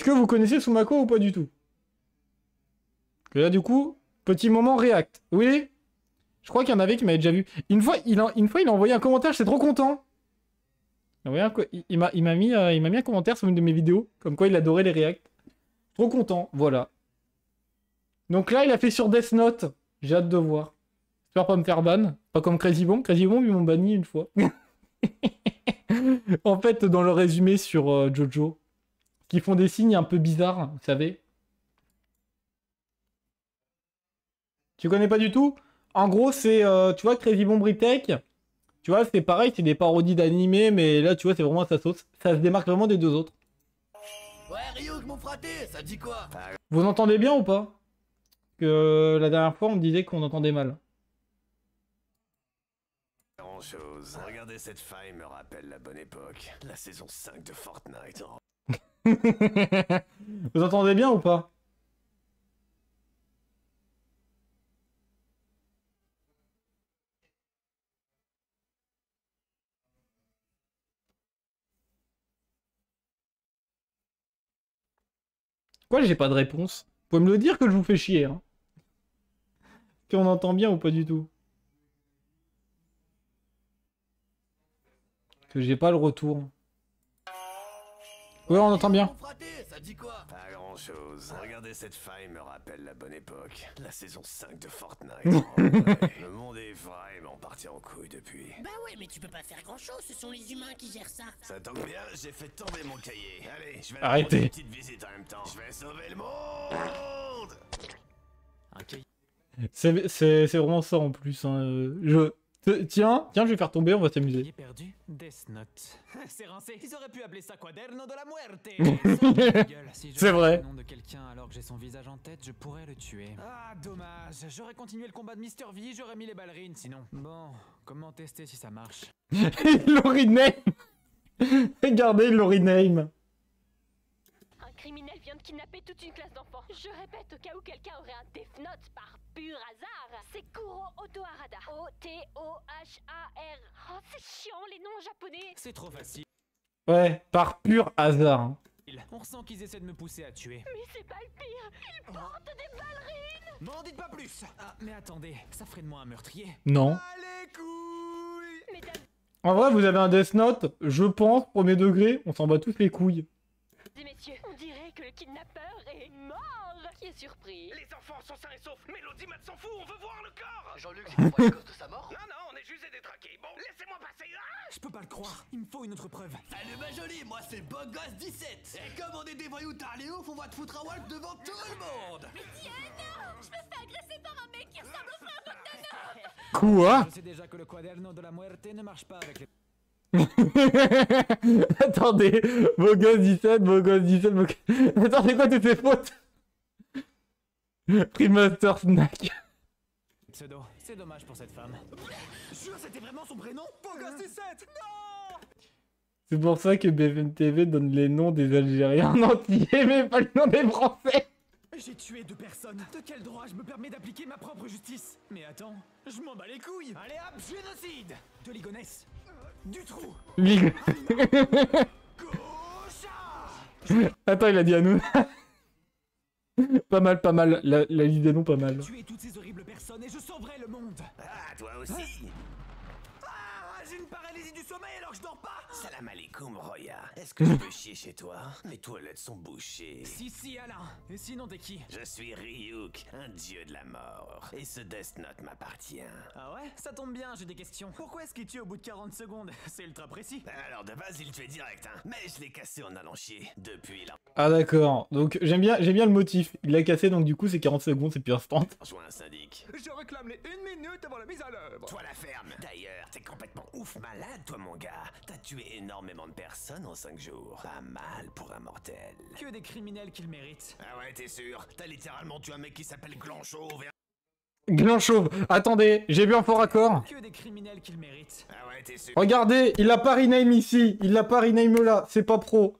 Est-ce que vous connaissez Sumako ou pas du tout? Que là, du coup, petit moment react. Oui? Je crois qu'il y en avait qui m'avaient déjà vu. Une fois, il a envoyé un commentaire, j'étais trop content. Il m'a mis un commentaire sur une de mes vidéos, comme quoi il adorait les reacts. Trop content, voilà. Donc là, il a fait sur Death Note. J'ai hâte de voir. J'espère pas me faire ban. Pas comme Crazy Bomb. Crazy Bomb, ils m'ont banni une fois. En fait, dans le résumé sur Jojo, qui font des signes un peu bizarres, vous savez. Tu connais pas du tout? En gros, c'est, tu vois, Crazy Bomb Retake. Tu vois, c'est pareil, c'est des parodies d'animés, mais là, tu vois, c'est vraiment sa sauce. Ça se démarque vraiment des deux autres. Ouais, Ryuk, mon fraté, ça dit quoi? Vous entendez bien ou pas? Que la dernière fois, on me disait qu'on entendait mal. Grand chose. Regardez cette faille me rappelle la bonne époque. La saison 5 de Fortnite. Oh. Vous entendez bien ou pas? Pourquoi j'ai pas de réponse? Vous pouvez me le dire que je vous fais chier, hein. Qu'on entend bien ou pas du tout? Que j'ai pas le retour. Ouais, on entend bien. Mon fraté, ça dit quoi? Pas grand chose. Regardez cette faille me rappelle la bonne époque. La saison 5 de Fortnite. Oh, ouais. Le monde est vraiment parti en couille depuis. Bah ouais, mais tu peux pas faire grand chose, ce sont les humains qui gèrent ça. Ça tombe bien, j'ai fait tomber mon cahier. Allez, je vais Arrêtez. faire une petite visite en même temps. Je vais sauver le monde. Un cahier. C'est vraiment ça en plus. Hein. Tiens, je vais faire tomber, on va s'amuser. Perdu, Death Note. C'est rincé. Ils auraient pu appeler ça Quaderno de la Muerte. Si C'est vrai. le nom de quelqu'un alors que j'ai son visage en tête, je pourrais le tuer. Ah, dommage. J'aurais continué le combat de Mr. V, j'aurais mis les ballerines sinon. Bon, comment tester si ça marche? Il l'ont rename. Regardez, il l'ont rename. Un criminel vient de kidnapper toute une classe d'enfants. Je répète, au cas où quelqu'un aurait un Death Note par pur hasard, c'est Kuro Otoharada. O-T-O-H-A-R. Oh, c'est chiant, les noms japonais. C'est trop facile. Ouais, par pur hasard. Hein. On ressent qu'ils essaient de me pousser à tuer. Mais c'est pas le pire, ils portent des ballerines. M'en dites pas plus. Ah, mais attendez, ça ferait de moi un meurtrier. Non. Allez, couilles. Mesdames En vrai, vous avez un Death Note, je pense, premier degré, on s'en bat tous les couilles. et messieurs, on dirait que le kidnappeur est mort. Qui est surpris? Les enfants sont sains et saufs, Mélodie Matt s'en fout, on veut voir le corps. Jean-Luc, c'est pas à cause de sa mort? Non, on est juste des détraqués. Bon, laissez-moi passer. Ah, Je peux pas le croire. Il me faut une autre preuve. Salut ma jolie, moi c'est Beau Gosse 17. Et comme on est des voyous tarlés ouf, on va te foutre à Walt devant tout le monde. Je me fais agresser par un mec qui ressemble au frère d'Octana. Quoi? Je sais déjà que le Quaderno de la Muerte ne marche pas avec les... Attendez, beau gosse 17, beau gosse 17, beau gosse... Attendez, quoi toutes ces fautes? Primaster Snack. pseudo. C'est dommage pour cette femme. Jure, c'était vraiment son prénom? Beau Gosse 17. Non. C'est pour ça que BFM TV donne les noms des Algériens en entier, mais pas les noms des Français. J'ai tué 2 personnes. De quel droit je me permets d'appliquer ma propre justice? Mais attends, je m'en bats les couilles. Allez hop, génocide. De Ligonesse. Du trou. Ligue. Attends, il a dit à nous. Pas mal. La liste des noms, pas mal. Tuer toutes ces horribles personnes et je sauverai le monde. Ah, toi aussi. Ah, j'ai une paralysie du sommeil alors que je dors pas. Salam alaikum, Roya. Est-ce que je peux chier chez toi? Les toilettes sont bouchées. Si, Alain. Et sinon, t'es qui? Je suis Ryuk, un dieu de la mort. Et ce Death Note m'appartient. Ah ouais? Ça tombe bien, j'ai des questions. Pourquoi est-ce qu'il tue au bout de 40 secondes? C'est ultra précis. Alors de base, il tuait direct, hein. Mais je l'ai cassé en allant chier. Depuis, il a Ah d'accord, donc j'aime bien le motif. Il l'a cassé, donc du coup c'est 40 secondes, c'est plus instant. rejoint un syndic. je réclame les 1 minute avant la mise à l'œuvre. Toi la ferme. D'ailleurs, t'es complètement ouf malade, toi mon gars. T'as tué énormément de personnes en 5 jours. Pas mal pour un mortel. Que des criminels qui le méritent. Ah ouais, t'es sûr? T'as littéralement tué un mec qui s'appelle Glanchauve et Gland chauve, attendez, j'ai vu un fort accord. Que des criminels qui le méritent. Ah ouais, t'es sûr? Regardez, il a pas rename ici, il l'a pas rename là, c'est pas pro.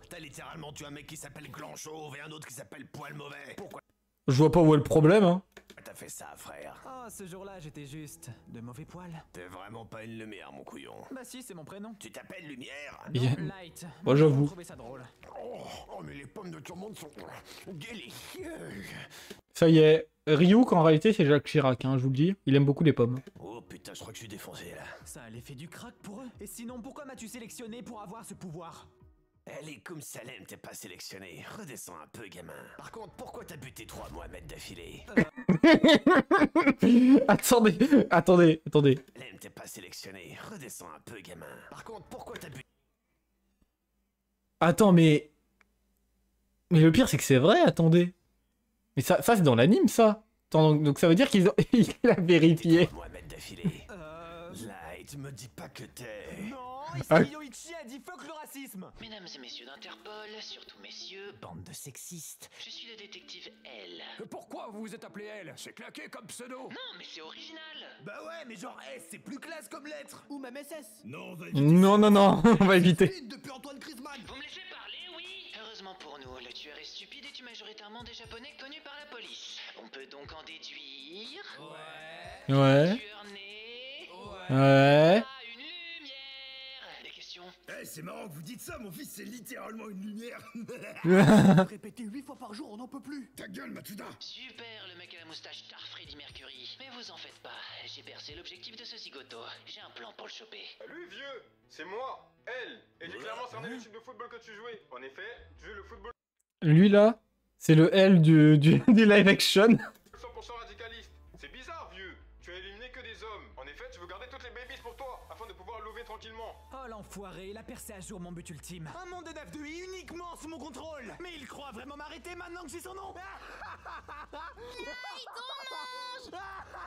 T'as littéralement tué un mec qui s'appelle Glanchauve et un autre qui s'appelle Poil Mauvais. Pourquoi? Je vois pas où est le problème, hein. T'as fait ça, frère. Oh, ce jour-là, j'étais juste de mauvais poil. T'es vraiment pas une lumière, mon couillon. Bah si, c'est mon prénom. Tu t'appelles Lumière? Yeah. Light. Moi, j'avoue. J'ai trouvé ça drôle. Oh, mais les pommes de tout le monde sont délicieuses. Ça y est, Ryuk en réalité c'est Jacques Chirac, hein, je vous le dis. Il aime beaucoup les pommes. Oh putain, je crois que je suis défoncé là. Ça a l'effet du crack pour eux. Et sinon, pourquoi m'as-tu sélectionné pour avoir ce pouvoir? Allez, comme Salem, t'es pas sélectionné. Redescends un peu, gamin. Par contre, pourquoi t'as buté 3 Mohamed d'affilée? Attendez. Salem, t'es pas sélectionné. Redescends un peu, gamin. Par contre, pourquoi t'as buté... Attends, mais le pire c'est que c'est vrai, attendez. Mais ça c'est dans l'anime, ça. Attends, donc ça veut dire qu'il a vérifié. Mohamed d'affilée. Light, me dis pas que t'es... Non, Ah. ici Yoichi a dit fuck le racisme. Mesdames et messieurs d'Interpol, surtout messieurs, Bande de sexistes. je suis le détective L. Pourquoi vous vous êtes appelé elle? C'est claqué comme pseudo. Non, mais c'est original. Bah ouais, mais genre S, c'est plus classe comme lettre. Ou même SS. Non, va Non, on va éviter. depuis Antoine Griezmann. Vous me laissez parler, oui? Heureusement pour nous, le tueur est stupide et tue majoritairement des japonais connus par la police. On peut donc en déduire... Ouais. Le tueur né... Ouais. Ah, une lumière. Des questions? Eh, c'est marrant que vous dites ça, mon fils c'est littéralement une lumière. Répéter 8 fois par jour, on n'en peut plus. Ta gueule, Matsuda. Super, le mec à la moustache tard Freddie Mercury. Mais vous en faites pas, j'ai percé l'objectif de ce zigoto. J'ai un plan pour le choper. Lui, vieux, c'est moi, elle. Et j'ai clairement cerné le type de football que tu jouais. En effet, tu joues le football Lui là, c'est le L du live action. 100% radicaliste. C'est bizarre, vieux. Tu as éliminé que des hommes. En effet, tu veux garder toutes les babies pour toi, afin de pouvoir louver tranquillement. Oh l'enfoiré, il a percé à jour mon but ultime. Un monde de 9 de I uniquement sous mon contrôle. Mais il croit vraiment m'arrêter maintenant que j'ai son nom.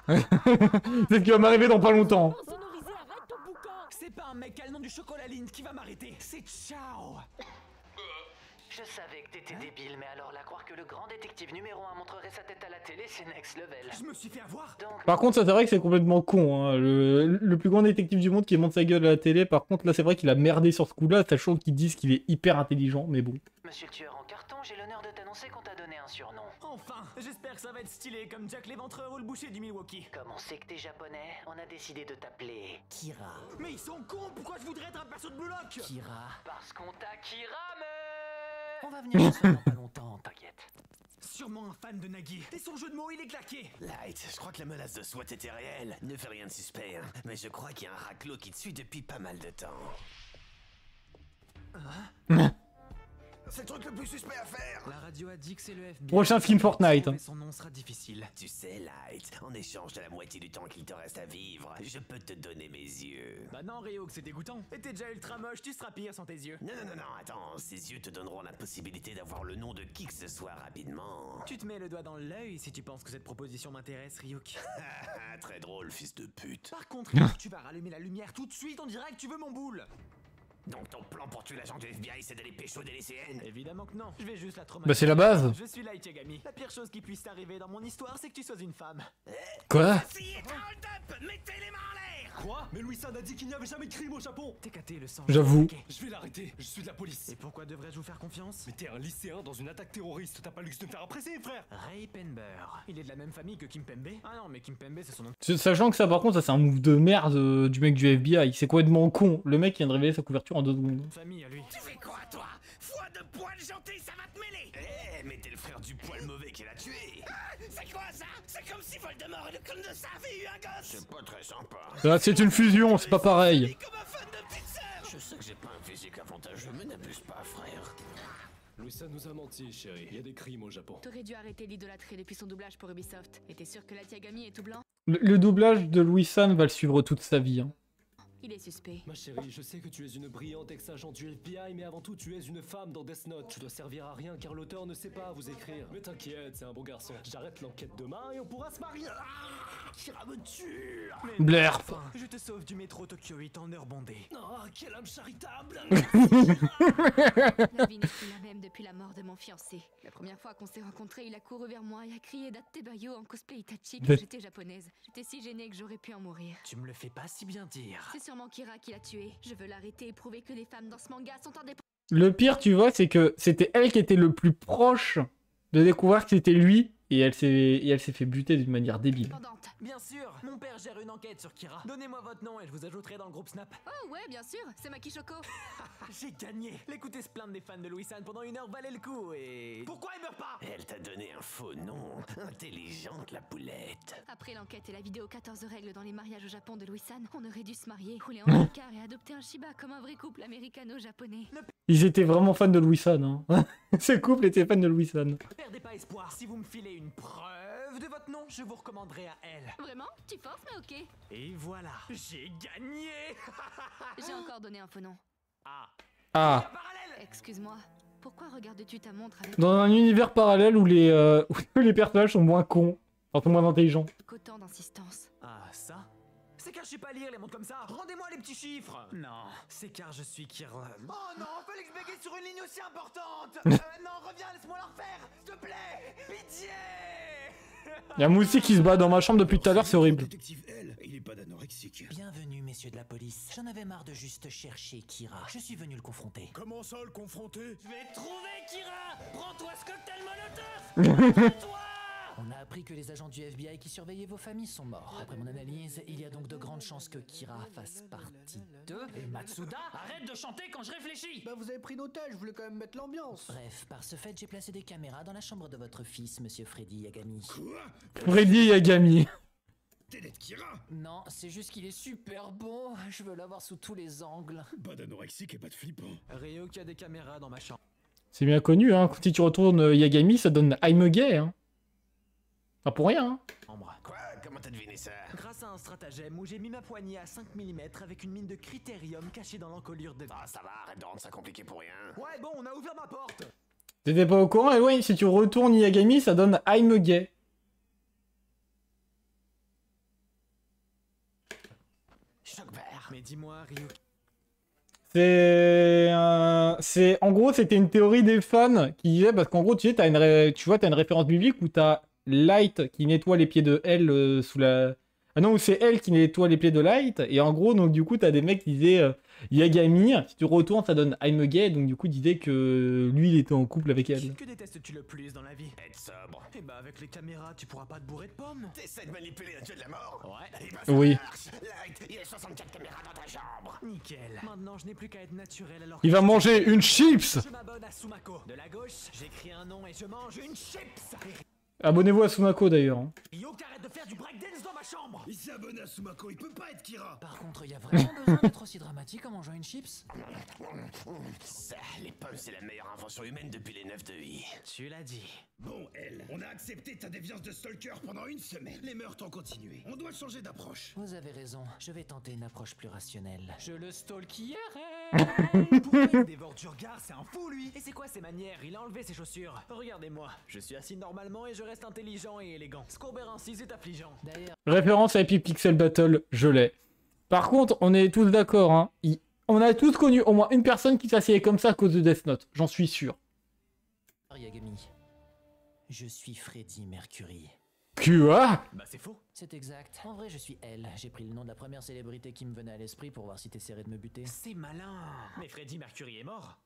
C'est ce qui va m'arriver dans pas longtemps. Sonorisé, arrête ton boucan. C'est pas un mec qui a le nom du chocolat Lint qui va m'arrêter. C'est Ciao. Je savais que t'étais débile, mais alors là, croire que le grand détective numéro 1 montrerait sa tête à la télé, c'est next level. Je me suis fait avoir. Donc, Par contre, ça c'est vrai que c'est complètement con. Hein. Le plus grand détective du monde qui monte sa gueule à la télé. Par contre, là c'est vrai qu'il a merdé sur ce coup-là, sachant qu'ils disent qu'il est hyper intelligent, mais bon. monsieur le tueur en carton, j'ai l'honneur de t'annoncer qu'on t'a donné un surnom. Enfin, j'espère que ça va être stylé comme Jack l'Éventreur ou le boucher du Milwaukee. Comme on sait que t'es japonais, on a décidé de t'appeler Kira. Mais ils sont cons, pourquoi je voudrais être un perso de bloc? Kira. parce qu'on t'a Kirame. On va venir chez soi dans pas longtemps. T'inquiète. Sûrement un fan de Nagui. Et son jeu de mots, il est claqué. Light, je crois que la menace de SWAT était réelle. Ne fais rien de suspect, hein. Mais je crois qu'il y a un raclot qui te suit depuis pas mal de temps. C'est le truc le plus suspect à faire. La radio a dit que c'est le FBI. Prochain film Fortnite. Mais son nom sera difficile. Tu sais, Light, en échange de la moitié du temps qu'il te reste à vivre, je peux te donner mes yeux. Bah non, Rio, que c'est dégoûtant. Et t'es déjà ultra moche, tu seras pire sans tes yeux. Non, attends, ces yeux te donneront la possibilité d'avoir le nom de qui que ce soit rapidement. Tu te mets le doigt dans l'œil si tu penses que cette proposition m'intéresse, Ryuk. Très drôle, fils de pute. Par contre, Ryuk, tu vas rallumer la lumière tout de suite, on dirait que tu veux mon boule. Donc ton plan pour tuer l'agent du FBI, c'est d'aller pécho des lycéennes? Évidemment que non, je vais juste la traumatiser. Bah c'est la base. Je suis Light Yagami. La pire chose qui puisse t'arriver dans mon histoire, c'est que tu sois une femme. Quoi? Essayez de hold-up. Mettez les mains en l'air. Quoi? Mais Louis-San a dit qu'il n'y avait jamais de crime au Japon. TKT, le sang. J'avoue. Ok. Je vais l'arrêter. Je suis de la police. Et pourquoi devrais-je vous faire confiance? Mais t'es un lycéen dans une attaque terroriste. T'as pas le luxe de me faire apprécier, frère. Ray Penber. Il est de la même famille que Kim Pembe? Ah non, mais Kim Pembe, c'est son nom. Sachant que ça par contre, ça c'est un move de merde du mec du FBI. C'est complètement con. Le mec qui vient de révéler sa couverture en 2 secondes. Famille à lui. Tu fais quoi, toi? Foi de poil gentil, ça va te mêler. Eh, mais t'es le frère du poil mauvais qui l'a tué. C'est quoi ça? C'est comme si Voldemort et le clone de ça avaient eu un gosse. C'est pas très sympa. Là, c'est une fusion, c'est pas pareil. Comme un fan de petite sœur. Je sais que j'ai pas un physique avantageux, mais n'abuse pas, frère. Louis-San nous a menti, chérie. Il y a des crimes au Japon. T'aurais dû arrêter l'idolâtrer depuis son doublage pour Ubisoft. Et t'es sûr que la Tiagami est tout blanc? Le doublage de Louis-San va le suivre toute sa vie. Hein. Il est suspect. Ma chérie, je sais que tu es une brillante ex-agent du FBI, mais avant tout, tu es une femme dans Death Note. Tu dois servir à rien car l'auteur ne sait pas vous écrire. Mais t'inquiète, c'est un bon garçon. J'arrête l'enquête demain et on pourra se marier. Kira me tue. Blair. Enfin, je te sauve du métro Tokyo 8 en heure bondée. Oh, quel homme charitable. La vie n'est plus la même depuis la mort de mon fiancé. La première fois qu'on s'est rencontrés, il a couru vers moi et a crié Datebayo en cosplay Itachi quand j'étais japonaise. J'étais si gênée que j'aurais pu en mourir. Tu me le fais pas si bien dire. C'est sûrement Kira qui l'a tué. Je veux l'arrêter et prouver que les femmes dans ce manga sont indépendantes. Le pire, tu vois, c'est que c'était elle qui était le plus proche de découvrir que c'était lui. et elle s'est fait buter d'une manière débile. Pendante. Bien sûr, mon père gère une enquête sur Kira. Donnez-moi votre nom et je vous ajouterai dans le groupe Snap. Oh ouais, bien sûr, c'est Maki Choco. J'ai gagné. L'écouter se plaindre des fans de Louis-San pendant 1 heure valait le coup et... Pourquoi elle meurt pas? Elle t'a donné un faux nom. Intelligente, la poulette. Après l'enquête et la vidéo 14 règles dans les mariages au Japon de Louis-San, on aurait dû se marier, rouler en car et adopter un Shiba comme un vrai couple américano-japonais. Ils étaient vraiment fans de Louis San, hein. Ce couple était fan de Louis San. Perdez pas espoir. Si vous me filez une preuve de votre nom, je vous recommanderai à elle. Vraiment? Tu forces, mais ok. Et voilà, j'ai gagné. J'ai encore donné un faux nom. Ah. Excuse-moi, pourquoi regardes-tu ta montre avec Dans un univers parallèle où où les personnages sont moins cons, enfin moins intelligents. autant d'insistance? Ah, ça? C'est car je sais pas lire les montres comme ça. Rendez-moi les petits chiffres. Non, c'est car je suis Kira. Oh non, fallait que je bégaye sur une ligne aussi importante. Non, reviens, laisse-moi la refaire, s'il te plaît. Pitié. Y'a Moussi qui se bat dans ma chambre depuis tout à l'heure, c'est horrible. Détective L, il est pas d'anorexique. Bienvenue, messieurs de la police. J'en avais marre de juste chercher Kira. Je suis venu le confronter. Comment ça, le confronter? Je vais te trouver, Kira. Prends-toi ce cocktail molotov. Toi. On a appris que les agents du FBI qui surveillaient vos familles sont morts. Après mon analyse, il y a donc de grandes chances que Kira fasse partie d'eux. Et Matsuda, arrête de chanter quand je réfléchis. Bah vous avez pris d'otage, je voulais quand même mettre l'ambiance. Bref, par ce fait, j'ai placé des caméras dans la chambre de votre fils, monsieur Freddy Yagami. Quoi? Freddy Yagami. T'es d'être Kira? Non, c'est juste qu'il est super beau. Je veux l'avoir sous tous les angles. Pas d'anorexique et pas de flippant. Ryo qui a des caméras dans ma chambre. C'est bien connu, hein. Si tu retournes Yagami, ça donne I'm gay, hein. Pas pour rien, hein. Quoi? Comment t'as deviné ça? Grâce à un stratagème où j'ai mis ma poignée à 5 mm avec une mine de critérium cachée dans l'encolure de... Ah, ça va, arrête de rendre ça compliqué pour rien. Ouais, bon, on a ouvert ma porte. T'étais pas au courant? Et ouais, si tu retournes Yagami, ça donne I'm gay. Choc vert. Mais dis-moi, Ryo... C'est en gros, c'était une théorie des fans qui disait, parce qu'en gros, tu sais, tu vois, t'as une référence biblique où t'as Light qui nettoie les pieds de Elle sous la... Ah non, c'est elle qui nettoie les pieds de Light, et en gros, donc du coup, t'as des mecs qui disaient Yagami, si tu retournes, ça donne I'm gay, donc du coup, disait que lui, il était en couple avec elle. Que détestes-tu le plus dans la vie? Être sobre. Eh bah avec les caméras, tu pourras pas te bourrer de pommes. T'essaies de manipuler un dieu de la mort? Ouais. Eh ben, ça Oui. marche. Light, il y a 64 caméras dans ta chambre. Nickel. Maintenant, je n'ai plus qu'à être naturel alors... Il va manger une chips! Je m'abonne à Sumako. De la gauche, j'écris un nom et je mange une chips. Abonnez-vous à Sumako d'ailleurs. Hein. Ryo, qu'arrête de faire du breakdance dans ma chambre. Il s'est abonné à Sumako, il peut pas être Kira. Par contre, il y a vraiment besoin d'être aussi dramatique en mangeant une chips? Ça, les pommes, c'est la meilleure invention humaine depuis les 9 de I. Tu l'as dit. Bon, Elle, on a accepté ta déviance de stalker pendant une semaine. Les meurtres ont continué. On doit changer d'approche. Vous avez raison, je vais tenter une approche plus rationnelle. Je le stalkierai. Pourquoi il dévore du regard? C'est un fou, lui. Et c'est quoi ses manières? Il a enlevé ses chaussures. Regardez-moi. Je suis assis normalement et je reste intelligent et élégant. Scorbert ainsi, c'est affligeant. D'ailleurs, Référence à Epic Pixel Battle, je l'ai. Par contre, on est tous d'accord, hein. On a tous connu au moins une personne qui s'assied comme ça à cause de Death Note, j'en suis sûr. Yagami, je suis Freddy Mercury. Quoi? Bah c'est faux. C'est exact. En vrai, je suis elle. J'ai pris le nom de la première célébrité qui me venait à l'esprit pour voir si t'essaierais de me buter. C'est malin. Mais Freddie Mercury est mort.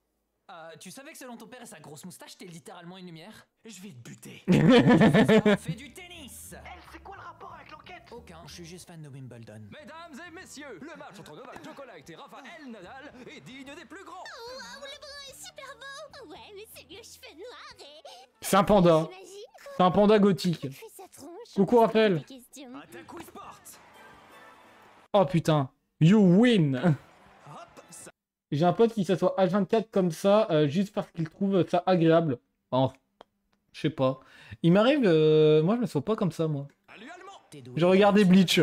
Tu savais que selon ton père et sa grosse moustache, t'es littéralement une lumière? Je vais te buter. On fait du tennis. Elle, c'est quoi le rapport avec l'enquête? Aucun, je suis juste fan de Wimbledon. Mesdames et messieurs, le match entre Novak Djokovic et Rafael Nadal est digne des plus grands. Oh, wow, le brun est super beau. Ouais, mais c'est les cheveux noirs et... C'est un panda. C'est un panda gothique. Coucou Raphaël. Attaque Sport. Oh putain. You win. J'ai un pote qui s'assoit H24 comme ça, juste parce qu'il trouve ça agréable. Oh, je sais pas. Il m'arrive, moi je me sens pas comme ça, moi. J'ai regardé Bleach.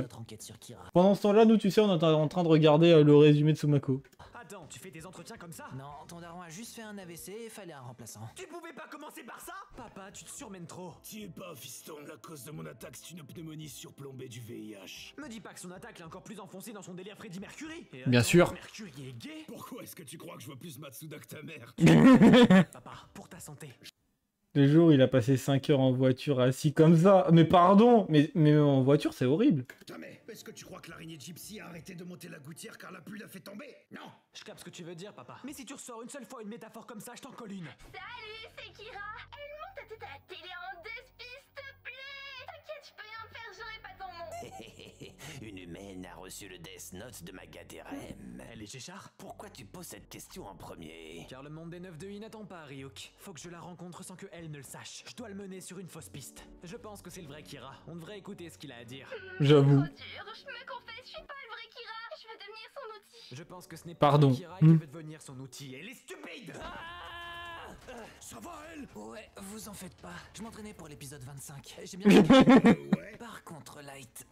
Pendant ce temps-là, nous, tu sais, on est en train de regarder le résumé de Sumako. Attends, tu fais des entretiens comme ça? Non, ton daron a juste fait un AVC et fallait un remplaçant. Tu pouvais pas commencer par ça? Papa, tu te surmènes trop. T'y es pas, fiston. La cause de mon attaque, c'est une pneumonie surplombée du VIH. Me dis pas que son attaque l'a encore plus enfoncé dans son délire Freddie Mercury. Et Bien sûr. Mercury est gay. Pourquoi est-ce que tu crois que je vois plus Matsuda que ta mère? Papa, pour ta santé. Le jour, il a passé 5 heures en voiture assis comme ça. Mais pardon, mais en voiture, c'est horrible. Jamais. Est-ce que tu crois que l'araignée Gypsy a arrêté de monter la gouttière car la pluie l'a fait tomber? Non. Je capte ce que tu veux dire, papa. Mais si tu ressors une seule fois une métaphore comme ça, je t'en colle une. Salut, c'est Kira. Elle monte à tête à la télé en 2 pistes reçu le Death Note de Magat et Rem? Elle est Géchard? Pourquoi tu poses cette question en premier? Car le monde des 9 de I n'attend pas Ryuk. Faut que je la rencontre sans que elle ne le sache. Je dois le mener sur une fausse piste. Je pense que c'est le vrai Kira. On devrait écouter ce qu'il a à dire. J'avoue. Trop dur, je me confesse, je suis pas le vrai Kira. Je veux devenir son outil. Je pense que ce n'est pas Pardon. Kira qui veut devenir son outil. Elle est stupide. Ça va, elle? Ouais, vous en faites pas. Je m'entraînais pour l'épisode 25. J'ai bien dit. Ouais. Par contre, Light,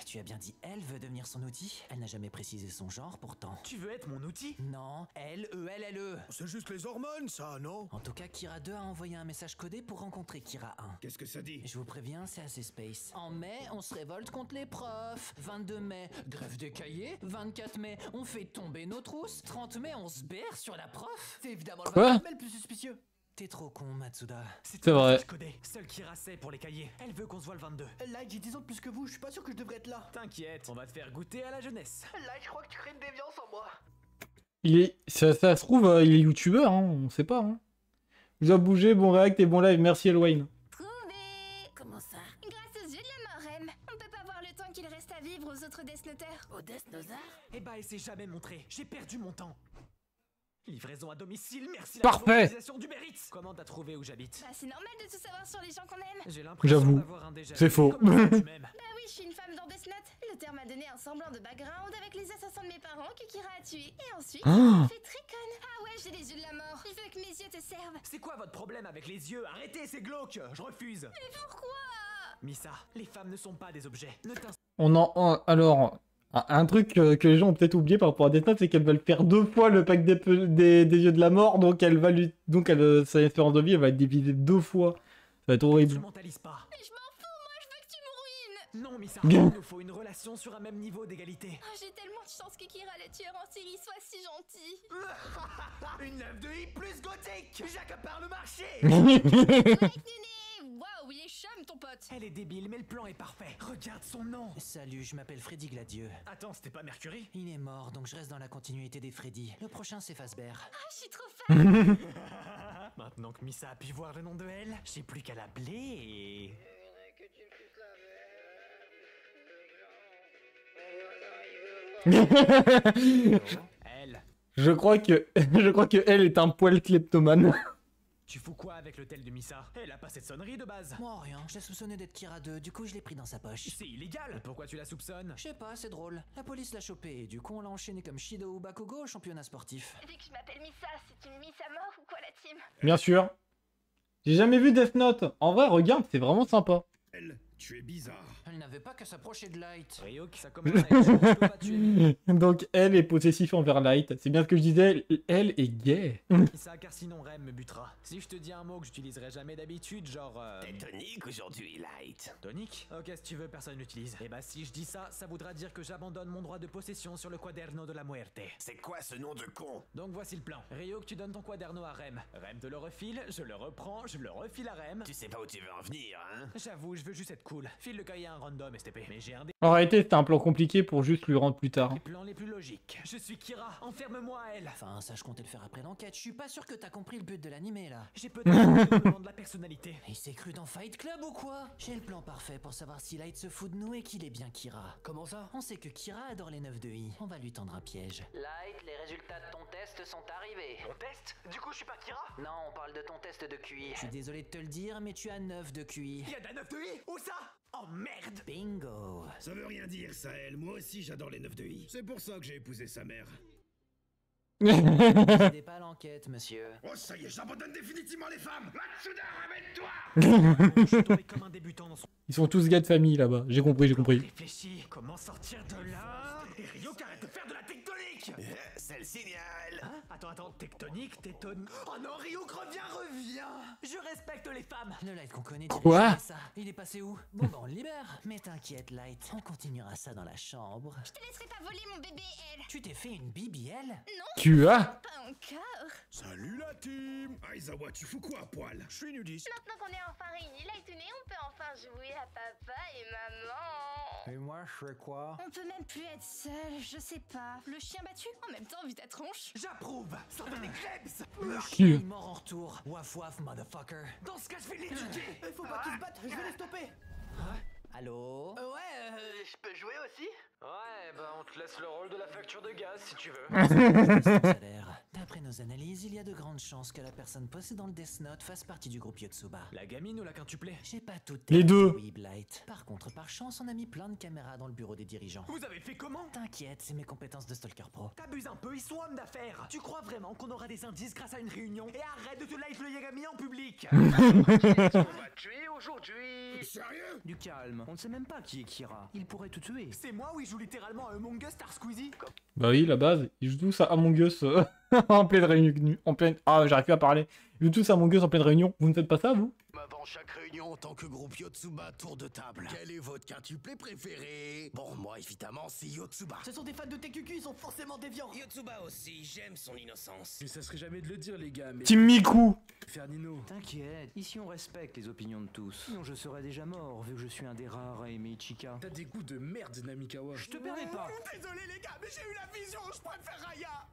tu as bien dit elle veut devenir son outil. Elle n'a jamais précisé son genre pourtant. Tu veux être mon outil? Non, L-E-L-L-E. C'est juste les hormones, ça, non? En tout cas, Kira 2 a envoyé un message codé pour rencontrer Kira 1. Qu'est-ce que ça dit? Je vous préviens, c'est assez space. En mai, on se révolte contre les profs. 22 mai, grève des cahiers. 24 mai, on fait tomber nos trousses. 30 mai, on se berre sur la prof. C'est évidemment le Quoi? 24 mai le plus suspicieux. T'es trop con, Matsuda. C'est vrai. Codé. Seul Kira sait pour les cahiers. Elle veut qu'on se voit le 22. Light, j'ai 10 ans de plus que vous, je suis pas sûr que je devrais être là. T'inquiète, on va te faire goûter à la jeunesse. Light, je crois que tu crées une déviance en moi. Ça se trouve, il est youtubeur, hein, on sait pas. Hein. Vous avez bougé, bon react et bon live, merci Elwayne. Trouvé. Comment ça? Grâce aux yeux de la mort, Rem. On peut pas voir le temps qu'il reste à vivre aux autres Death Noters. Au Death Nozar? Eh bah, elle s'est jamais montrée. J'ai perdu mon temps. Livraison à domicile, merci la Parfait. organisation du mérite. Comment t'as trouvé où j'habite? Bah, c'est normal de tout savoir sur les gens qu'on aime. J'ai l'impression J'avoue, d'avoir un déjà c'est vu. faux. Comment ça, tu m'aimes? Bah oui, je suis une femme dans Death Note. L'auteur m'a donné un semblant de background avec les assassins de mes parents que Kira a tués. Et ensuite, Ah. je suis très conne. Ah ouais, j'ai les yeux de la mort. Je veux que mes yeux te servent. C'est quoi votre problème avec les yeux? Arrêtez, c'est glauque. Je refuse. Mais pourquoi? Misa, les femmes ne sont pas des objets. Ne Alors, un truc que les gens ont peut-être oublié par rapport à Death Note, c'est qu'elle va le faire 2 fois le pack des yeux de la mort, donc elle va sa espérance de vie, elle va être divisée 2 fois. Ça va être horrible. mentalise pas. Mais je m'en fous, moi, je veux que tu me ruines. Non, Misa, il nous faut une relation sur un même niveau d'égalité. Oh, j'ai tellement de chance que Kira, le tueur en série, soit si gentil. Une 9 de I plus gothique. J'accapare le marché. Like Néné. Waouh, il est chum, ton pote. Elle est débile, mais le plan est parfait. Regarde son nom. Salut, je m'appelle Freddy Gladieux. Attends, c'était pas Mercury? Il est mort, donc je reste dans la continuité des Freddy. Le prochain, c'est Fazbear. Ah, je suis trop fan. Maintenant que Misa a pu voir le nom de elle, j'ai plus qu'à l'appeler et... Elle. Je crois que elle est un poil kleptomane. Tu fous quoi avec le tel de Misa? Elle a pas cette sonnerie de base. Moi, rien. Je l'ai soupçonné d'être Kira 2, du coup, je l'ai pris dans sa poche. C'est illégal. Pourquoi tu la soupçonnes? Je sais pas, c'est drôle. La police l'a chopé et du coup, on l'a enchaîné comme Shido ou Bakugo au championnat sportif. Vu que je m'appelle Misa, c'est une Miss à mort ou quoi, la team? Bien sûr. J'ai jamais vu Death Note. En vrai, regarde, c'est vraiment sympa. Elle, tu es bizarre. Elle n'avait pas qu'à s'approcher de Light. Ryuk, ça commence à être chaud, je peux pas tuer. Donc elle est possessive envers Light. C'est bien ce que je disais, elle est gay. Ça, car sinon Rem me butera. Si je te dis un mot que j'utiliserai jamais d'habitude, genre... T'es tonique aujourd'hui, Light. Tonique? Ok, si tu veux, personne l'utilise. Et bah si je dis ça, ça voudra dire que j'abandonne mon droit de possession sur le quaderno de la muerte. C'est quoi ce nom de con? Donc voici le plan. Ryuk, tu donnes ton quaderno à Rem. Rem te le refile, je le reprends, je le refile à Rem. Tu sais pas où tu veux en venir, hein? J'avoue, je veux juste être cool. File le cahier à un random, STP. Mais j'ai un des En réalité, c'était un plan compliqué pour juste lui rendre plus tard. plans les plus logiques. Je suis Kira, enferme-moi à elle. Enfin, ça, je comptais le faire après l'enquête. Je suis pas sûr que t'as compris le but de l'animé, là. J'ai peut-être le moment de la personnalité. Il s'est cru dans Fight Club ou quoi? J'ai le plan parfait pour savoir si Light se fout de nous et qu'il est bien Kira. Comment ça? On sait que Kira adore les 9 de I. On va lui tendre un piège. Light, les résultats de ton test sont arrivés. Mon test? Du coup, je suis pas Kira? Non, on parle de ton test de QI. Je suis désolé de te le dire, mais tu as 9 de QI. Il y a de la 9 de I? Où ça? Oh merde! Bingo. Ça veut rien dire, ça, elle. Moi aussi, j'adore les 9 de I. C'est pour ça que j'ai épousé sa mère. N'aidez pas l'enquête, monsieur. Oh, ça y est, j'abandonne définitivement les femmes. Matsuda, ramène-toi. Je suis tombé comme un débutant dans son... Ils sont tous gars de famille là-bas. J'ai compris. Réfléchis, comment sortir de là? Et Ryuk, arrête de faire de la tectonique! C'est le signal. Hein? Attends, tectonique, tétone... Oh non, Ryuk, reviens! Je respecte les femmes! Le Light qu'on connaît, Quoi? dirait ça. Il est passé où? Bon, bah, on le libère. Mais t'inquiète, Light, on continuera ça dans la chambre. Je te laisserai pas voler mon bébé, elle. Tu t'es fait une BBL? Non, Tu as pas encore. Salut la team. Aizawa, tu fous quoi à poil? Je suis nudiste. Maintenant qu'on est enfin réunis, Lightouné, on peut enfin jouer à papa et maman. Et moi, je fais quoi? On peut même plus être seul, je sais pas. Le chien battu? En même temps, vu ta tronche. J'approuve! Ça donne des klebs! Le chien est mort en retour. Waf waf, motherfucker. Dans ce cas, je vais l'éduquer! Il faut pas qu'ils se battent, je vais les stopper. Allô? Je peux jouer aussi? Ouais, bah on te laisse le rôle de la facture de gaz si tu veux. Salaire. D'après nos analyses, il y a de grandes chances que la personne possédant le Death Note fasse partie du groupe Yotsuba. La gamine ou la quintuplée? J'ai pas toutes Les deux. Oui, Blight. Par contre, par chance, on a mis plein de caméras dans le bureau des dirigeants. Vous avez fait comment? T'inquiète, c'est mes compétences de Stalker Pro. T'abuses un peu, ils sont hommes d'affaires. Tu crois vraiment qu'on aura des indices grâce à une réunion? Et arrête de te light le Yagami en public. On va te tuer aujourd'hui. Sérieux? Du calme, on ne sait même pas qui est Kira. Il pourrait te tuer. C'est moi où il joue littéralement à Among Us Star Squeezie. Bah oui, la base, ils jouent tous à Among Us en pleine réunion. Ah, j'arrive plus à parler. Ils jouent tous à Among Us en pleine réunion. Vous ne faites pas ça, vous? Avant chaque réunion, en tant que groupe Yotsuba, tour de table. Quel est votre quintuplé préféré? Bon, moi, évidemment, c'est Yotsuba. Ce sont des fans de TQQ, ils sont forcément déviants. Yotsuba aussi, j'aime son innocence. Mais ça serait jamais de le dire, les gars, mais... Team Miku. Fernino. T'inquiète, ici on respecte les opinions de tous. Sinon je serais déjà mort, vu que je suis un des rares à aimer Ichika. T'as des goûts de merde, Namikawa. Je te permets pas. Désolé, les gars, mais j'ai eu la vision, je préfère Raya.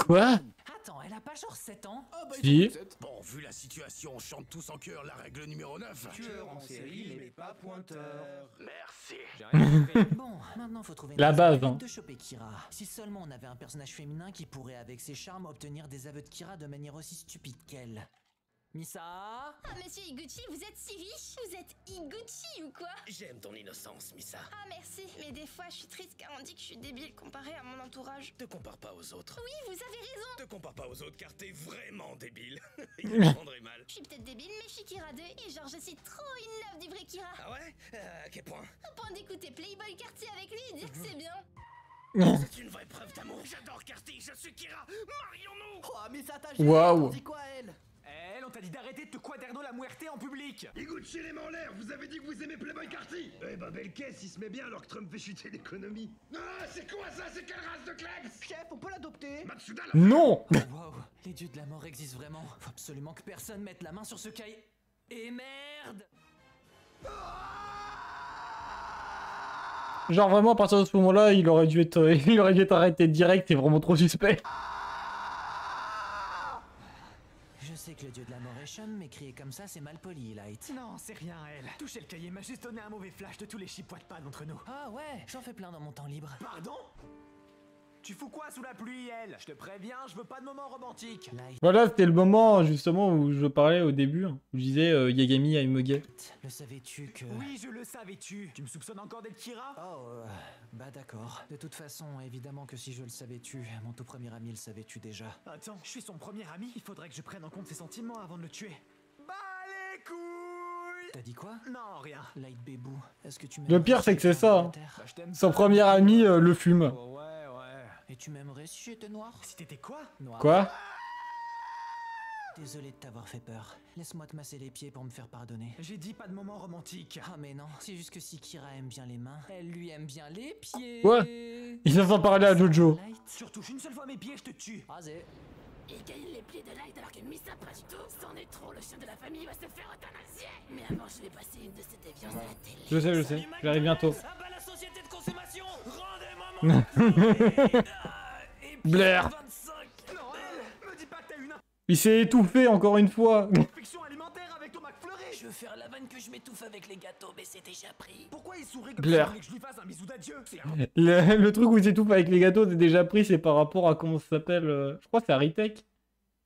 Quoi? Attends, elle a pas genre 7 ans? Si. Bon, vu la situation, on chante tous en chœur la règle numéro 9. Tueur en série, mais pas pointeur. Merci. Bon, maintenant faut trouver La une base, façon hein. de choper Kira. Si seulement on avait un personnage féminin qui pourrait, avec ses charmes, obtenir des aveux de Kira de manière aussi stupide qu'elle. Misa? Ah, monsieur Iguchi, vous êtes si riche? Vous êtes Iguchi ou quoi? J'aime ton innocence, Misa. Ah, merci. Mais des fois, je suis triste car on dit que je suis débile comparé à mon entourage. Te compare pas aux autres. Oui, vous avez raison. Te compare pas aux autres car t'es vraiment débile. Il me prendrait mal. Je suis peut-être débile, mais je suis Kira 2 et genre, je suis trop une love du vrai Kira. Ah ouais? À quel point? Au point d'écouter Playboy Cartier avec lui et dire que c'est bien. C'est une vraie preuve d'amour. J'adore Carty, je suis Kira. Marions-nous. Oh, mais ça t'a Waouh. dit quoi, elle? Elle, on t'a dit d'arrêter de te quaderno la muerte en public. Iguchi les mains en l'air, vous avez dit que vous aimez Playboy Carty. Eh bah belle caisse, il se met bien alors que Trump fait chuter l'économie. Ah, c'est quoi ça? C'est quelle race de Klebs? Chef, on peut l'adopter. Matsuda là. Non. Wow, les dieux de la mort existent vraiment. Faut absolument que personne mette la main sur ce cahier. Et merde! Genre vraiment, à partir de ce moment-là, il aurait dû être arrêté direct, c'est vraiment trop suspect. Je sais que le dieu de la mort est chum, mais crier comme ça, c'est mal poli, Light. Non, c'est rien, elle. Toucher le cahier m'a juste donné un mauvais flash de tous les chipois de pas d'entre nous. Ah ouais, j'en fais plein dans mon temps libre. Pardon? Tu fous quoi sous la pluie, elle? Je te préviens, je veux pas de moment romantique. Light, Voilà, c'était le moment justement où je parlais au début, hein, où je disais Yagami I'm gay. le savais-tu que... Oui, je le savais-tu. Tu me soupçonnes encore d'être Kira? Oh, bah d'accord. De toute façon, évidemment que si je le savais-tu, mon tout premier ami le savais-tu déjà. Attends, je suis son premier ami. Il faudrait que je prenne en compte ses sentiments avant de le tuer. Bah les couilles! T'as dit quoi? Non, rien. Light Bébou, est-ce que tu m'aimes? Le pire, c'est que c'est ça, hein. Bah je t'aime. Son premier ami le fume. Oh, ouais. Et tu m'aimerais si j'étais noir? Si t'étais quoi? Noir. Quoi? Désolé de t'avoir fait peur. Laisse-moi te masser les pieds pour me faire pardonner. J'ai dit pas de moment romantique. Ah mais non, c'est juste que si Kira aime bien les mains, elle lui aime bien les pieds. Quoi? Il s'en sont parlé à Jojo. Light. Si tu retouches une seule fois mes pieds, je te tue. Rasé. Il gagne les pieds de Light alors que Misa pas du tout. C'en est trop, le chien de la famille va se faire euthanasier. Mais avant, je vais passer une de ces déviances à la télé. Je sais, j'arrive bientôt. Ah bah la société de consommation, rendez-moi mon Blair. 25. Non, elle! Me dis pas que t'as une Il s'est étouffé encore une fois. infection alimentaire avec ton McFlurry! Je veux faire la vanne que je m'étouffe avec les gâteaux, mais c'est déjà pris. Pourquoi il sourit comme Blair. si que je lui fasse un bisou d'adieu? C'est Le truc où il s'étouffe avec les gâteaux, c'est déjà pris, c'est par rapport à comment ça s'appelle. Je crois que c'est Haritech.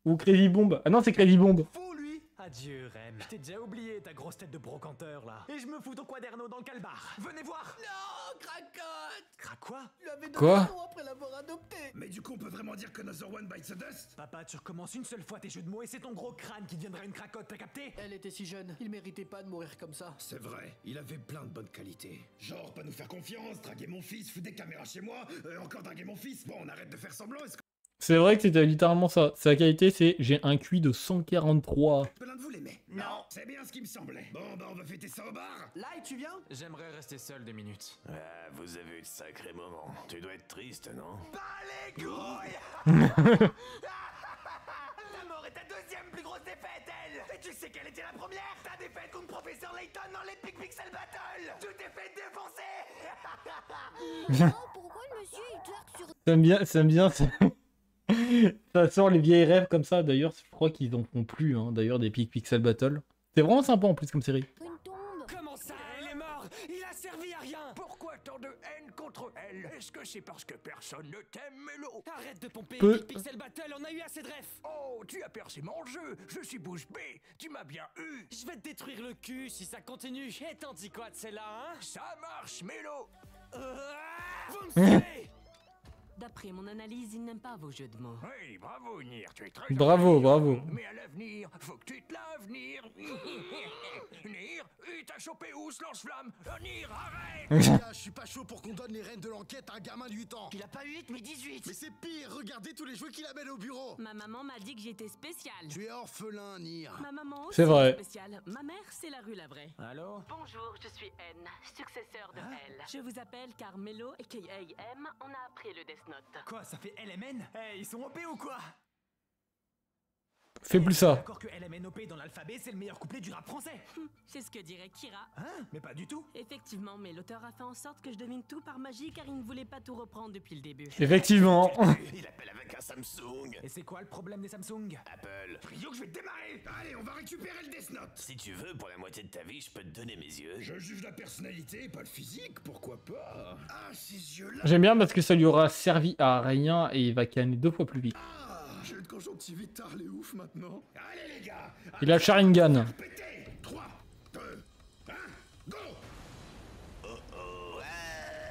Ou Crazy Bomb. Ah non, c'est Crazy Bomb. fou, lui! Adieu, Rem. Je t'ai déjà oublié ta grosse tête de brocanteur, là. Et je me fous ton quaderno dans le calbar. Venez voir! Non, cracotte. Crac quoi? Quoi? Après l'avoir adopté. Mais du coup, on peut vraiment dire que Another One bites the dust? Papa, tu recommences une seule fois tes jeux de mots et c'est ton gros crâne qui deviendra une cracotte, t'as capté? Elle était si jeune, il méritait pas de mourir comme ça. C'est vrai, il avait plein de bonnes qualités. Genre, pas nous faire confiance, draguer mon fils, foutre des caméras chez moi, encore draguer mon fils. Bon, on arrête de faire semblant, est-ce que... C'est vrai que c'était littéralement ça. Sa qualité, c'est j'ai un QI de 143. Plein de vous l'aimez? Non. C'est bien ce qui me semblait. Bon, bah on va fêter ça au bar. Light, tu viens? J'aimerais rester seul 2 minutes. Ah, vous avez eu de sacrés moments. Tu dois être triste, non? Bah les couilles! Ta mort est ta deuxième plus grosse défaite, elle! Et tu sais quelle était la première? Ta défaite contre Professeur Layton dans l'Epic Pixel Battle! Tu t'es fait défoncer! Oh, pourquoi le monsieur il twerk sur Ça me bien. Ça sort les vieilles rêves comme ça. D'ailleurs, je crois qu'ils en font plus, hein, d'ailleurs, des Pixel Battle. C'est vraiment sympa en plus comme série. une tombe? Comment ça? Elle est morte. de haine contre elle. Est-ce que c'est parce que personne ne t'aime, Mélo? Arrête de pomper Peu. Epic Pixel Battle, on a eu assez de refs. Oh, tu as percé mon jeu. Je suis bouche bée. Tu m'as bien eu. Je vais te détruire le cul si ça continue. Et t'en dis quoi de celle-là, hein? Ça marche, Mélo. Vous me savez. D'après mon analyse, il n'aime pas vos jeux de mots. Oui, bravo, Nier. Tu es très Bravo, gentil. bravo. Mais à l'avenir, faut que tu te laves, Nier. Nier, il t'a chopé où ce lance-flamme? Nier, arrête. Les gars, je suis pas chaud pour qu'on donne les rênes de l'enquête à un gamin de 8 ans. Il a pas 8, mais 18. Mais c'est pire, regardez tous les jouets qu'il amène au bureau. Ma maman m'a dit que j'étais spéciale. Tu es orphelin, Nier. Ma maman aussi C'est vrai. est spéciale. Ma mère, c'est la rue la vraie. Allô? Bonjour, je suis N, successeur de L. Je vous appelle car Mélo, aka M, on a appris le Death Note. Quoi, ça fait LMN? Eh, ils sont OP ou quoi? Fais plus ça. D'accord que LMNOP dans l'alphabet, c'est le meilleur couplet du rap français. C'est ce que dirait Kira. Hein? Mais pas du tout. Effectivement, mais l'auteur a fait en sorte que je devine tout par magie car il ne voulait pas tout reprendre depuis le début. Effectivement. Il appelle avec un Samsung. Et c'est quoi le problème des Samsung? Apple. Rio, que je vais te démarrer. Allez, on va récupérer le Death Note. Si tu veux, pour la moitié de ta vie, je peux te donner mes yeux. Je juge la personnalité, pas le physique, pourquoi pas? Ah, ces yeux-là. J'aime bien parce que ça lui aura servi à rien et il va canner 2 fois plus vite. Ah, j'ai une conjonctivite tarlé ouf maintenant. Allez, les gars. Il a le Sharingan. Pété. 3, 2, 1, go.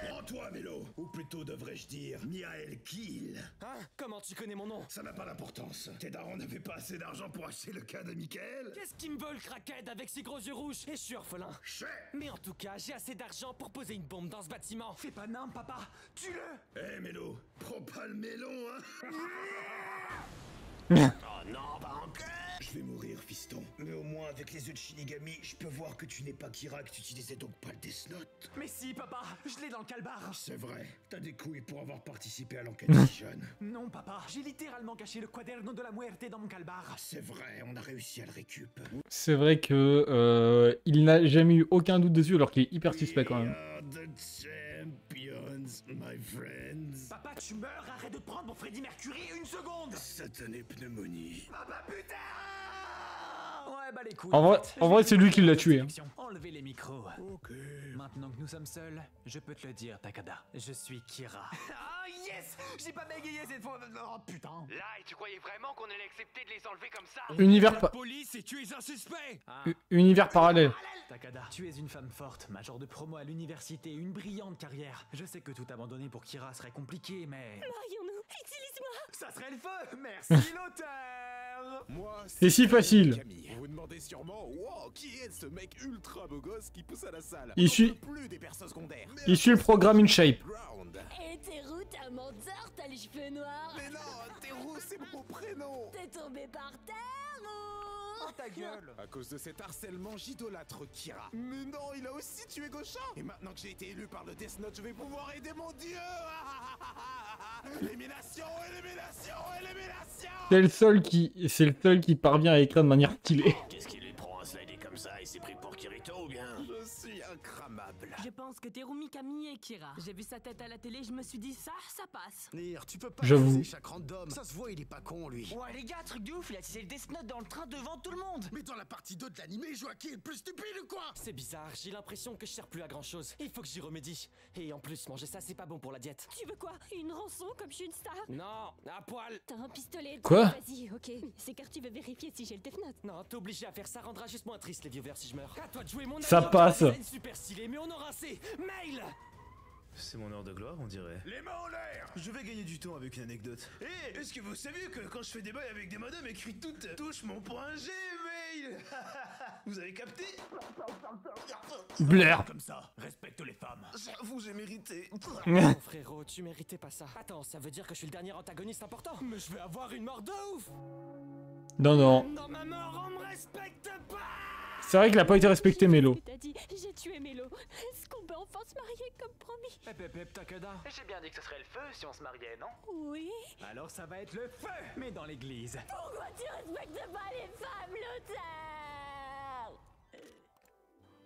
Prends-toi, Mélo. Ou plutôt devrais-je dire, Miael Kill. Hein? Comment tu connais mon nom? Ça n'a pas d'importance. Tes darons n'avaient pas assez d'argent pour acheter le cas de Michael. Qu'est-ce qu'ils me veulent, craquette, avec ces gros yeux rouges? Et je suis orphelin. Chais. Mais en tout cas, j'ai assez d'argent pour poser une bombe dans ce bâtiment. Fais pas nimp, papa. Tue-le. Eh, Mélo, prends pas le mélon, hein. Oh non, pas encore. Je vais mourir, fiston. Mais au moins, avec les yeux de Shinigami, je peux voir que tu n'es pas Kira, que tu utilisais donc pas le Death Note. Mais si, papa, je l'ai dans le calbar. C'est vrai, t'as des couilles pour avoir participé à l'enquête si jeune. Non, papa, j'ai littéralement caché le quaderno de la muerte dans mon calbar. C'est vrai, on a réussi à le récup. C'est vrai que il n'a jamais eu aucun doute dessus alors qu'il est hyper suspect quand même. We are the champions, my friends. Papa, tu meurs, arrête de te prendre pour Freddie Mercury une seconde. Satanée pneumonie. Papa, putain. Ouais, bah les couilles. En vrai, c'est lui qui l'a tué. Hein. Enlevez les micros. Ok. Maintenant que nous sommes seuls, je peux te le dire, Takada. Je suis Kira. Ah yes! J'ai pas bégayé cette fois. Oh putain. Là, et tu croyais vraiment qu'on allait accepter de les enlever comme ça? Univers La police et tu es un suspect. Univers parallèle. Takada, tu es une femme forte, major de promo à l'université, une brillante carrière. Je sais que tout abandonner pour Kira serait compliqué, mais... Marions-nous, utilise-moi. Ça serait le feu. Merci l'auteur. Moi, C'est si facile. Camille. Vous vous demandez sûrement, wow, qui est ce mec ultra beau gosse qui pousse à la salle? Il suit- On peut plus des persos secondaires. Il suit le programme InShape. Et Terou, t'as un menteur, t'as les cheveux noirs. Mais non, Terou, c'est mon prénom. T'es tombé par terre ou... Oh ta gueule. À cause de cet harcèlement, j'idolâtre Kira. Mais non, il a aussi tué Gauchin. Et maintenant que j'ai été élu par le Death Note, je vais pouvoir aider mon dieu. Élimination, élimination, élimination. C'est le seul qui parvient à écrire de manière stylée. Qu'est-ce qui lui prend à slider comme ça? Il s'est pris pour Kirito ou bien? Je suis incramable. Je pense que Terumi, Camille et Kira. J'ai vu sa tête à la télé, je me suis dit ça passe. Nier, tu peux pas J'avoue. laisser chaque random. Ça se voit, il est pas con, lui. Ouais, les gars, truc de ouf, il a tissé le Death Note dans le train devant tout le monde. Mais dans la partie 2 de l'animé, je vois qui est le plus stupide ou quoi? C'est bizarre, j'ai l'impression que je sers plus à grand chose. Il faut que j'y remédie. Et en plus, manger ça, c'est pas bon pour la diète. Tu veux quoi? Une rançon comme je suis une star? Non, à poil. T'as un pistolet? Quoi? Vas-y, ok. C'est car tu veux vérifier si j'ai le Death Note. Non, t'es obligé à faire ça, rendra juste moins triste les viewers si je meurs. À toi de jouer mon Ça ami, passe. design super stylé, mais on aura assez. Mail. C'est mon heure de gloire, on dirait. Les mains en l'air. Je vais gagner du temps avec une anecdote. Eh, est-ce que vous saviez que quand je fais des bails avec des madames écrites toutes touche mon point G, mail. Vous avez capté? Blair. Comme ça, respecte les femmes. J'avoue, j'ai mérité. Non, frérot, tu méritais pas ça. Attends, ça veut dire que je suis le dernier antagoniste important? Mais je vais avoir une mort de ouf. Non, non. Dans ma mort, on me respecte pas. C'est vrai qu'il a pas été respecté, Mélo. T'as dit, j'ai tué Mélo. Est-ce qu'on peut enfin se marier comme promis? Pep, Takada. J'ai bien dit que ce serait le feu si on se mariait, non? Oui. Alors ça va être le feu, mais dans l'église. Pourquoi tu respectes pas les femmes, l'auteur?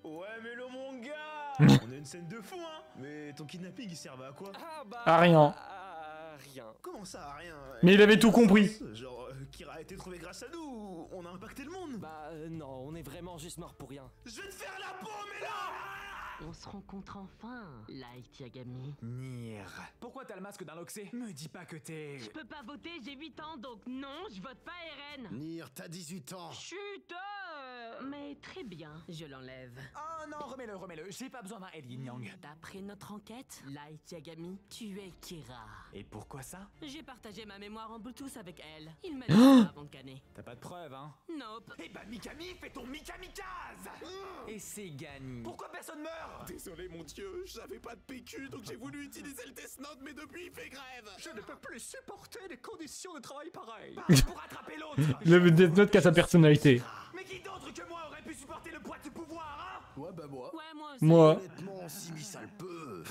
Ouais, mais le mon gars. On a une scène de fou, hein. Mais ton kidnapping, il servait à quoi? Ah bah... À rien. Rien. Comment ça, à rien? Mais il avait tout compris. Genre, Kira a été trouvé grâce à nous. On a impacté le monde. Bah non, on est vraiment juste mort pour rien. Je vais te faire la peau, mais là. On se rencontre enfin, Light Yagami. Nier. Pourquoi t'as le masque d'un Loxé? Me dis pas que t'es... Je peux pas voter, j'ai 8 ans, donc non, je vote pas RN. Nier, t'as 18 ans. Chut, mais très bien, je l'enlève. Oh non, remets-le, j'ai pas besoin d'un El Yin Yang. D'après notre enquête, Light Yagami, tu es Kira. Et pourquoi ça? J'ai partagé ma mémoire en Bluetooth avec elle. Il m'a dit ça avant de canner. T'as pas de preuves, hein? Nope. Eh bah Mikami, fais ton Mikamikaze. Et c'est gagné. Pourquoi personne meurt? Désolé mon dieu, j'avais pas de PQ donc j'ai voulu utiliser le Death Note mais depuis il fait grève. Je ne peux plus supporter les conditions de travail pareilles. Pour attraper l'autre. Le Death Note qui a sa personnalité. Mais qui d'autre que moi aurait pu supporter le poids du pouvoir, hein? Ouais, bah moi. Ouais, moi aussi. Moi. Honnêtement, si mis ça le peut.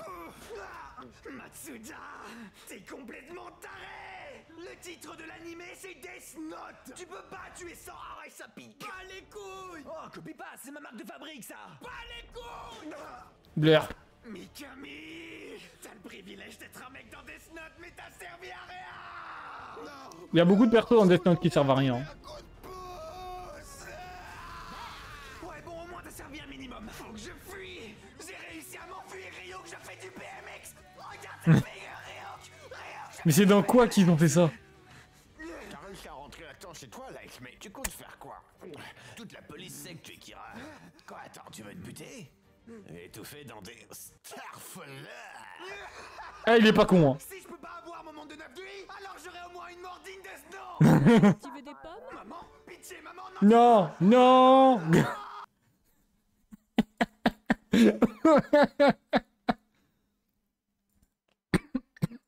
Matsuda, t'es complètement taré. Le titre de l'animé c'est Death Note. Tu peux pas tuer sans arrêt, ça pique. Pas les couilles. Oh, copie pas, c'est ma marque de fabrique ça. Pas les couilles. Blair. Mikami, t'as le privilège d'être un mec dans Death Note, mais t'as servi à rien. Non. Il y a beaucoup de persos dans Death Note qui servent à rien. Ouais, bon, au moins t'as servi un minimum. Faut que je fuis. J'ai réussi à m'enfuir, Ryuk, je fais du BMX. Regarde cette figure, Ryuk. Mais c'est dans quoi qu'ils ont fait ça? T'as réussi à rentrer à temps chez toi, Light, mais tu comptes faire quoi? Toute la police sait que tu es Kira. Quoi, attends, tu veux te buter? Étouffé dans des starfleurs. Ah, il est pas con, hein. Si je peux pas avoir mon monde de 9 nuits, alors j'aurai au moins une mort digne de ce nom. Tu veux des pommes? Maman, pitié, maman, Non, non.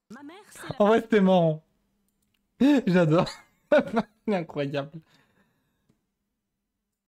Ma mère, c'est la... En vrai, c'était marrant. J'adore. Incroyable.